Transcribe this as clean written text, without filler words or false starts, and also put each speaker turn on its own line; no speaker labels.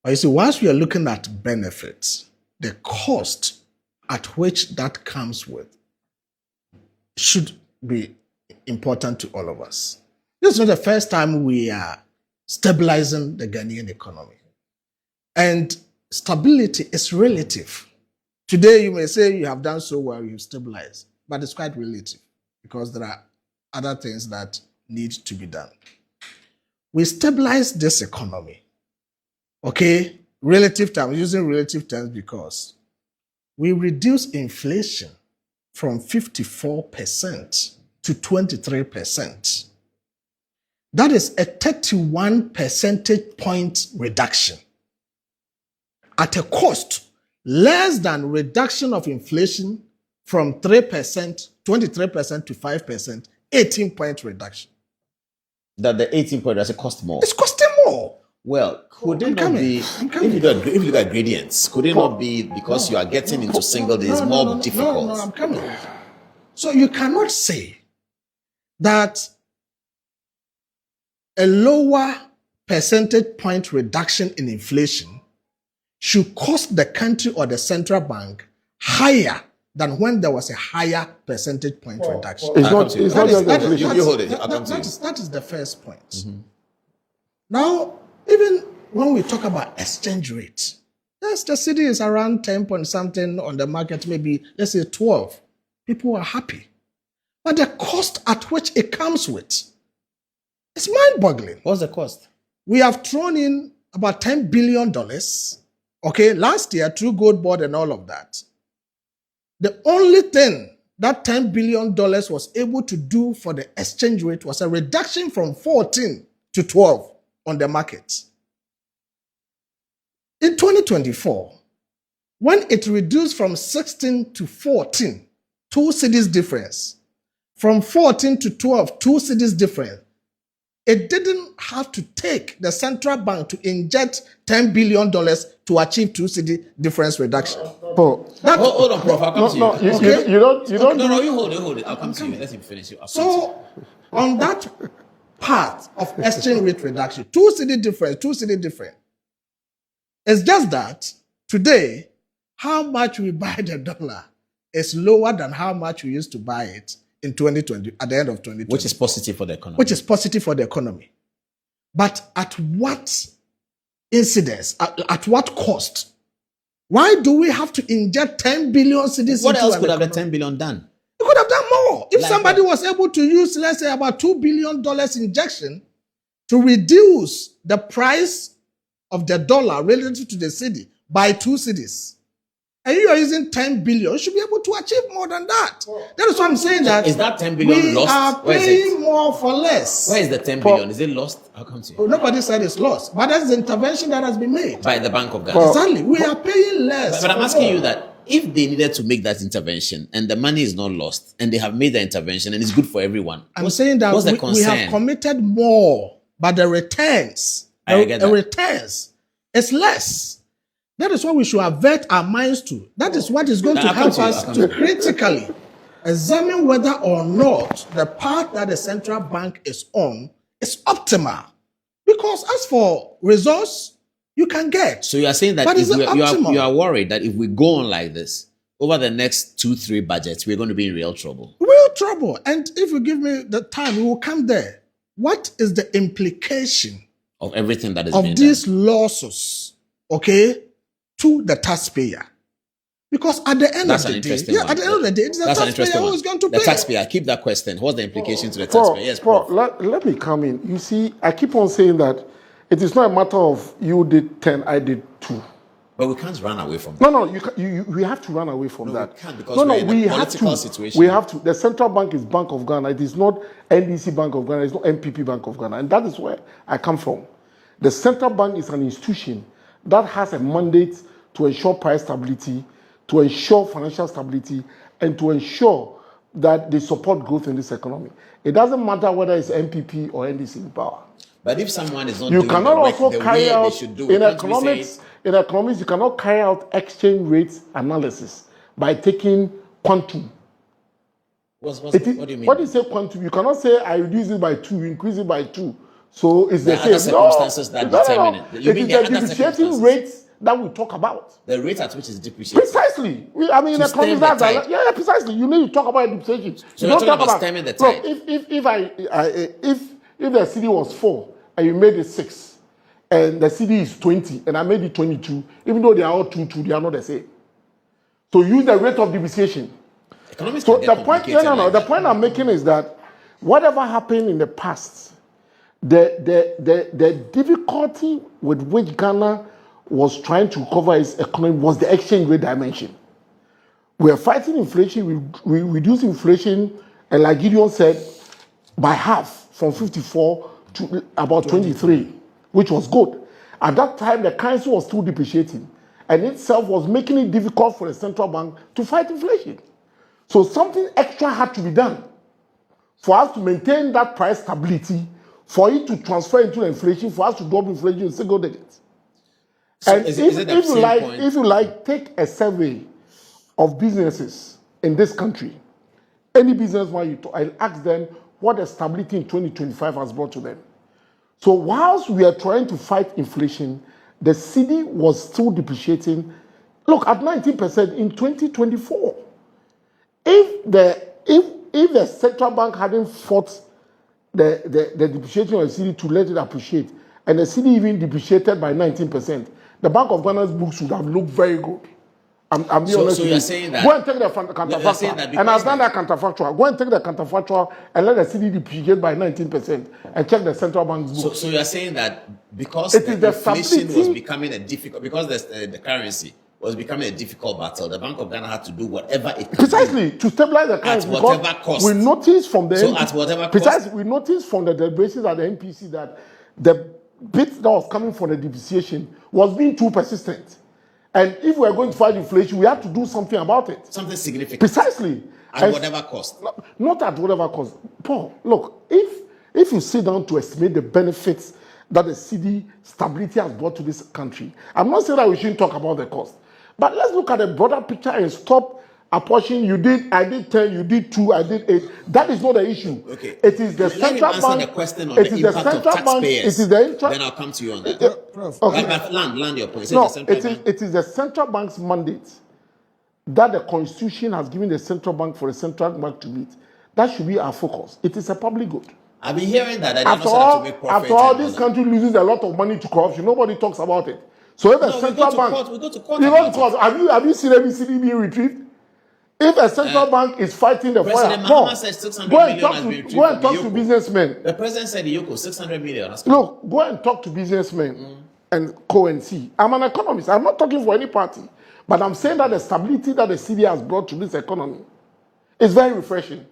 But you see, once we are looking at benefits, the cost at which that comes with should be important to all of us. This is not the first time we are stabilizing the Ghanaian economy. And stability is relative. Today, you may say you have done so well, you've stabilized, but it's quite relative because there are other things that need to be done. We stabilize this economy, okay? Relative terms, using relative terms because we reduce inflation from 54% to 23%. That is a 31 percentage point reduction at a cost less than reduction of inflation from 3%, 23% to 5%, 18-point reduction.
That the 18-point does it cost more?
It's costing more.
Well, could it not be, if you look at gradients, could it not be because you are getting into single days more difficult?
No, I'm coming. So you cannot say that a lower percentage point reduction in inflation should cost the country or the central bank higher than when there was a higher percentage point reduction.
That
is the first point. Mm-hmm. Now, even when we talk about exchange rate, yes, the cedi is around 10 point something on the market, maybe let's say 12. People are happy. But the cost at which it comes with is mind-boggling.
What's the cost?
We have thrown in about $10 billion, okay, last year through gold board and all of that. The only thing that $10 billion was able to do for the exchange rate was a reduction from 14 to 12 on the market. In 2024, when it reduced from 16 to 14, 2 cedis difference, from 14 to 12, 2 cedis difference, it didn't have to take the central bank to inject $10 billion to achieve 2 cedi difference reduction.
Hold on, Prof. I'll come to you. You hold it. I'll come to you. Let him finish.
So, on that part of exchange rate reduction, 2 cedi difference. It's just that today, how much we buy the dollar is lower than how much we used to buy it in 2020, at the end of 2020.
Which is positive for the economy.
But at what incidence, at what cost? Why do we have to inject 10 billion cedis?
What else could have the 10 billion done?
It could have done more. If somebody was able to use, let's say, about $2 billion injection to reduce the price of the dollar relative to the cedi by 2 cedis, and you are using 10 billion, you should be able to achieve more than that. That is what I'm saying. That
is that 10 billion lost?
We are paying more for less.
Where is the 10 billion? Is it lost? How come to you?
Nobody said it's lost, but that's the intervention that has been made
by the Bank of Ghana.
Exactly. We are paying less.
But I'm asking you that if they needed to make that intervention and the money is not lost and they have made the intervention and it's good for everyone,
I'm saying that we have committed more, but the returns, returns is less. That is what we should avert our minds to. That is what is going to help us to critically examine whether or not the path that the central bank is on is optimal. Because as for results, you can get.
So you are saying that you are worried that if we go on like this, over the next 2-3 budgets, we're going to be in real trouble.
Real trouble. And if you give me the time, we will come there. What is the implication
of everything that is
of
being
these
done?
losses, okay, to the taxpayer? Because at the end of the day, it's the taxpayer who is going to pay.
The taxpayer, keep that question. What's the implication to the taxpayer? Yes, Prof.
Let me come in. You see, I keep on saying that it is not a matter of you did 10, I did 2.
But we can't run away from that.
No, we have to run away from that.
We can't because we're in a political situation.
We have to. The central bank is Bank of Ghana. It is not NDC Bank of Ghana. It's not MPP Bank of Ghana. And that is where I come from. The central bank is an institution that has a mandate to ensure price stability, to ensure financial stability, and to ensure that they support growth in this economy. It doesn't matter whether it's MPP or NDC in power.
But if someone is not
you
doing
cannot
the work
also
the
carry
way
out
they should do
in
it,
economics, you cannot carry out exchange rate analysis by taking quantum.
What do you mean?
What do you say quantum? You cannot say I reduce it by 2, increase it by 2 So it's the
There are other
same.
circumstances that determine it. You
It
mean
is
there are
the
other
depreciating
circumstances?
rates that we talk about.
The rate at which is depreciated.
Precisely. I mean, in
To
economics,
stem the tide.
yeah, precisely. You need to talk about depreciation.
So
You
we're
don't
talking
talk
about stemming the
Look,
tide.
if the CD was 4 and you made it 6, and the CD is 20 and I made it 22, even though they are all 2, they are not the same. So use the rate of depreciation.
Economics
So
can get
the point,
complicated like
the
that.
point I'm making is that whatever happened in the past, the difficulty with which Ghana was trying to cover its economy was the exchange rate dimension. We are fighting inflation, we reduce inflation, and like Gideon said, by half, from 54 to about 23, which was good. At that time, the currency was still depreciating, and itself was making it difficult for the central bank to fight inflation. So something extra had to be done for us to maintain that price stability, for it to transfer into inflation, for us to drop inflation in single digits.
So
And if you like, take a survey of businesses in this country. Any businessman you talk, I'll ask them what the stability in 2025 has brought to them. So whilst we are trying to fight inflation, the cedi was still depreciating. Look, at 19% in 2024. If the central bank hadn't fought the depreciation of the cedi to let it appreciate, and the cedi even depreciated by 19%, the Bank of Ghana's books would have looked very good. I'm being honest
so
with
you're
you.
saying that
go and take the counterfactual, and I've done that counterfactual. Go and take the counterfactual and let the cedi depreciate by 19% and check the central bank's books.
So you're saying that because
It is the
inflation was
stability-
becoming a difficult, because the currency was becoming a difficult battle, the Bank of Ghana had to do whatever it could
Precisely to stabilize the currency,
whatever
because
cost.
we noticed from the
So at whatever cost.
precisely we noticed from the deliberations at the MPC that the bit that was coming from the depreciation was being too persistent, and if we are going to fight inflation, we have to do something about it.
something significant.
Precisely.
At whatever cost.
Not at whatever cost. Paul, look, if you sit down to estimate the benefits that the cedi stability has brought to this country, I'm not saying that we shouldn't talk about the cost, but let's look at the broader picture and stop apportioning. I did 10, you did 2, I did 8. That is not the issue.
Okay.
It is the
Let him
central
answer
bank.
the question on
It
the
is the
impact of
central bank.
taxpayers.
It is the
Then I'll come to you on that.
Okay.
But land your point.
No,
The central bank.
it is the central bank's mandate that the constitution has given the central bank for the central bank to meet. That should be our focus. It is a public good.
I've been hearing that they're not
After
set up
all,
to make profit.
after all,
and
this
that.
country loses a lot of money to corruption. Nobody talks about it. So if a
No, we
central
go to
bank,
court. We go to court
you
about
know, have you seen every city being retrieved? If a central bank is fighting the
President
fire,
Mahama said 600 million has been retrieved
go and
from
talk
the
to
Yoko.
businessmen.
The president said the Yoko 600 million. Has come.
Look, go and talk to businessmen and go and see. I'm an economist. I'm not talking for any party, but I'm saying that the stability that the city has brought to this economy is very refreshing.